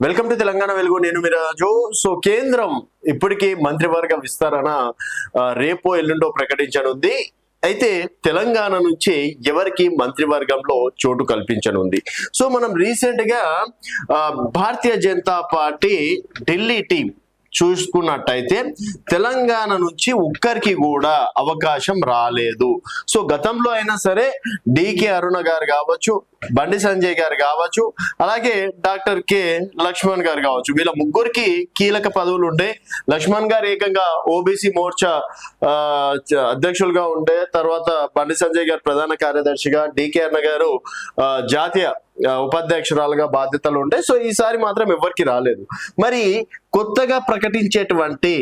Welcome to Telangana వెలుగు. నేను మీ రాజు. So కేంద్రం ఇప్పటికీ మంత్రివర్గ విస్తరణ రేపో ఎల్లుండో ప్రకటించనుంది. అయితే తెలంగాణ నుంచి ఎవరికి మంత్రివర్గంలో చోటు కల్పించనుంది. సో మనం రీసెంట్ గా భారతీయ జనతా పార్టీ ఢిల్లీ టీం చూసుకున్నట్టయితే తెలంగాణ నుంచి ఒక్కరికి కూడా అవకాశం రాలేదు. సో గతంలో అయినా సరే డికే అరుణ గారు కావచ్చు, బండి సంజయ్ గారు కావచ్చు, అలాగే డాక్టర్ కె లక్ష్మణ్ గారు కావచ్చు, వీళ్ళ ముగ్గురికి కీలక పదవులు ఉండే. లక్ష్మణ్ గారు ఏకంగా ఓబీసీ మోర్చా అధ్యక్షులుగా ఉండే, తర్వాత బండి సంజయ్ గారు ప్రధాన కార్యదర్శిగా, డికే అరుణ గారు జాతీయ ఉపాధ్యక్షురాలుగా బాధ్యతలు ఉండే. సో ఈసారి మాత్రం ఎవరికి రాలేదు. మరి కొత్తగా ప్రకటించేటువంటి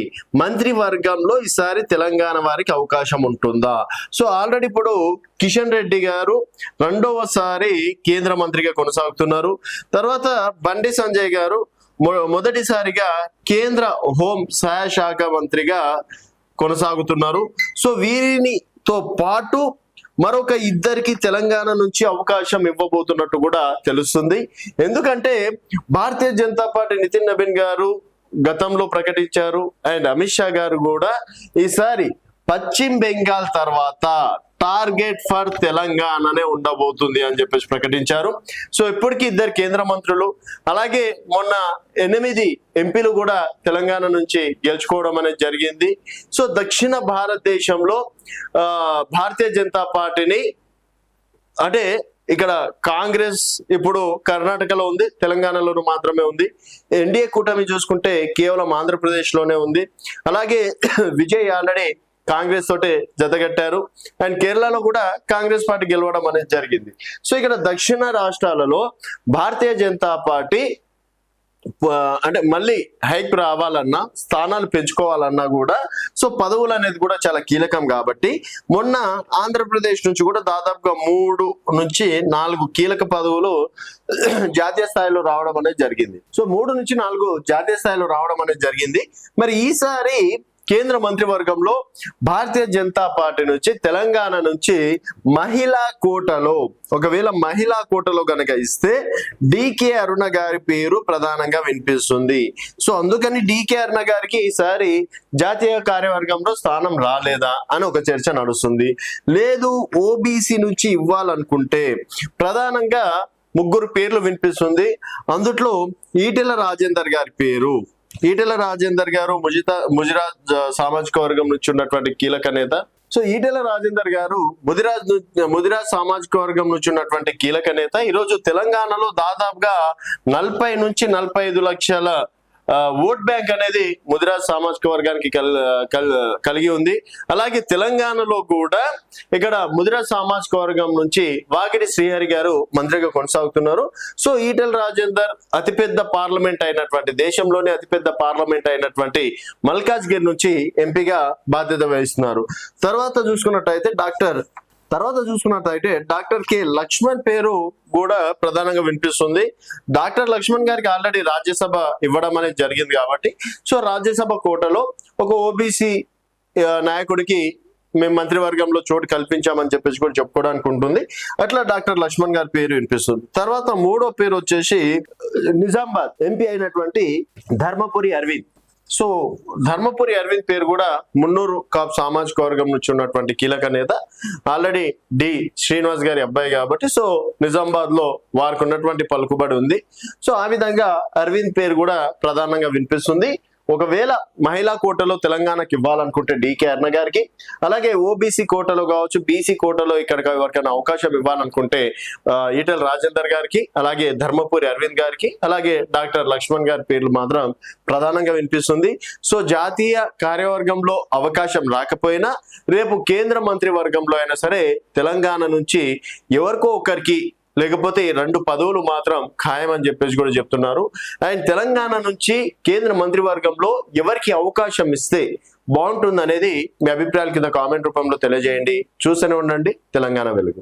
మంత్రివర్గంలో ఈసారి తెలంగాణ వారికి అవకాశం ఉంటుందా? సో ఆల్రెడీ ఇప్పుడు కిషన్ రెడ్డి గారు రెండవసారి కేంద్ర మంత్రిగా కొనసాగుతున్నారు. తర్వాత బండి సంజయ్ గారు మొదటిసారిగా కేంద్ర హోం సహాయ శాఖ మంత్రిగా కొనసాగుతున్నారు. సో వీరినితో పాటు మరొక ఇద్దరికి తెలంగాణ నుంచి అవకాశం ఇవ్వబోతున్నట్టు కూడా తెలుస్తుంది. ఎందుకంటే భారతీయ జనతా పార్టీ నితిన్ నబీన్ గారు గతంలో ప్రకటించారు, అండ్ అమిత్ షా గారు కూడా ఈసారి పశ్చిమ బెంగాల్ తర్వాత టార్గెట్ ఫర్ తెలంగాణనే ఉండబోతుంది అని చెప్పేసి ప్రకటించారు. సో ఇప్పటికీ ఇద్దరు కేంద్ర మంత్రులు, అలాగే మొన్న 8 ఎంపీలు కూడా తెలంగాణ నుంచి గెలుచుకోవడం అనేది జరిగింది. సో దక్షిణ భారతదేశంలో భారతీయ జనతా పార్టీని, అంటే ఇక్కడ కాంగ్రెస్ ఇప్పుడు కర్ణాటకలో ఉంది, తెలంగాణలోనూ మాత్రమే ఉంది. ఎన్డీఏ కూటమి చూసుకుంటే కేవలం ఆంధ్రప్రదేశ్ లోనే ఉంది. అలాగే విజయ్ ఆల్రెడీ కాంగ్రెస్ తోటే జతగట్టారు, అండ్ కేరళలో కూడా కాంగ్రెస్ పార్టీ గెలవడం అనేది జరిగింది. సో ఇక్కడ దక్షిణ రాష్ట్రాలలో భారతీయ జనతా పార్టీ అంటే మళ్ళీ హైక్ రావాలన్నా, స్థానాలు పెంచుకోవాలన్నా కూడా సో పదవులు అనేది కూడా చాలా కీలకం. కాబట్టి మొన్న ఆంధ్రప్రదేశ్ నుంచి కూడా దాదాపుగా 3 నుంచి 4 కీలక పదవులు జాతీయ స్థాయిలో రావడం అనేది జరిగింది. సో 3 నుంచి 4 జాతీయ స్థాయిలో రావడం అనేది జరిగింది. మరి ఈసారి కేంద్ర మంత్రివర్గంలో భారతీయ జనతా పార్టీ నుంచి తెలంగాణ నుంచి మహిళా కోటలో, ఒకవేళ మహిళా కోటలో కనుక ఇస్తే డికే అరుణ గారి పేరు ప్రధానంగా వినిపిస్తుంది. సో అందుకని డికే అరుణ గారికి ఈసారి జాతీయ కార్యవర్గంలో స్థానం రాలేదా అని ఒక చర్చ నడుస్తుంది. లేదు ఓబీసీ నుంచి ఇవ్వాలనుకుంటే ప్రధానంగా 3 పేర్లు వినిపిస్తుంది. అందుట్లో ఈటెల రాజేందర్ గారి పేరు. ఈటెల రాజేందర్ గారు ముజిరాజ్ సామాజిక వర్గం నుంచి ఉన్నటువంటి కీలక నేత. సో ఈటెల రాజేందర్ గారు ముదిరాజ్ సామాజిక వర్గం నుంచి ఉన్నటువంటి కీలక నేత. ఈరోజు తెలంగాణలో దాదాపుగా 40 నుంచి 45 లక్షల ఓట్ బ్యాంక్ అనేది ముదిరాజ్ సామాజిక వర్గానికి కలిగి ఉంది. అలాగే తెలంగాణలో కూడా ఇక్కడ ముదిరాజ్ సామాజిక వర్గం నుంచి వాకిటి శ్రీహరి గారు మంత్రిగా కొనసాగుతున్నారు. సో ఈటెల రాజేందర్ అతిపెద్ద పార్లమెంట్ అయినటువంటి, దేశంలోనే అతిపెద్ద పార్లమెంట్ అయినటువంటి మల్కాజ్గిరి నుంచి ఎంపీగా బాధ్యత వహిస్తున్నారు. తర్వాత చూసుకున్నట్టయితే డాక్టర్ కె లక్ష్మణ్ పేరు కూడా ప్రధానంగా వినిపిస్తుంది. డాక్టర్ లక్ష్మణ్ గారికి ఆల్రెడీ రాజ్యసభ ఇవ్వడం అనేది జరిగింది కాబట్టి సో రాజ్యసభ కోటలో ఒక ఓబీసీ నాయకుడికి మేము మంత్రివర్గంలో చోటు కల్పించామని చెప్పేసి కూడా చెప్పుకోవడానికి ఉంటుంది. అట్లా డాక్టర్ లక్ష్మణ్ గారి పేరు వినిపిస్తుంది. తర్వాత 3వ పేరు వచ్చేసి నిజామాబాద్ ఎంపీ అయినటువంటి ధర్మపురి అరవింద్. సో ధర్మపురి అరవింద్ పేరు కూడా మున్నూరు కాపు సామాజిక వర్గం నుంచి ఉన్నటువంటి కీలక నేత. ఆల్రెడీ డి శ్రీనివాస్ గారి అబ్బాయి కాబట్టి సో నిజామాబాద్ లో వారికి ఉన్నటువంటి పలుకుబడి ఉంది. సో ఆ విధంగా అరవింద్ పేరు కూడా ప్రధానంగా వినిపిస్తుంది. ఒకవేళ మహిళా కోటలో తెలంగాణకి ఇవ్వాలనుకుంటే డికే అరుణ గారికి, అలాగే ఓబీసీ కోటలో కావచ్చు, బీసీ కోటలో ఇక్కడ ఎవరికైనా అవకాశం ఇవ్వాలనుకుంటే ఈటెల రాజేందర్ గారికి, అలాగే ధర్మపురి అరవింద్ గారికి, అలాగే డాక్టర్ లక్ష్మణ్ గారి పేర్లు మాత్రం ప్రధానంగా వినిపిస్తుంది. సో జాతీయ కార్యవర్గంలో అవకాశం రాకపోయినా రేపు కేంద్ర మంత్రి వర్గంలో అయినా సరే తెలంగాణ నుంచి ఎవరికో ఒకరికి, లేకపోతే 2 పదవులు మాత్రం ఖాయమని చెప్పేసి కూడా చెప్తున్నారు. అండ్ తెలంగాణ నుంచి కేంద్ర మంత్రివర్గంలో ఎవరికి అవకాశం ఇస్తే బాగుంటుంది అనేది మీ అభిప్రాయాల కింద కామెంట్ రూపంలో తెలియజేయండి. చూస్తూనే ఉండండి తెలంగాణ వెలుగు.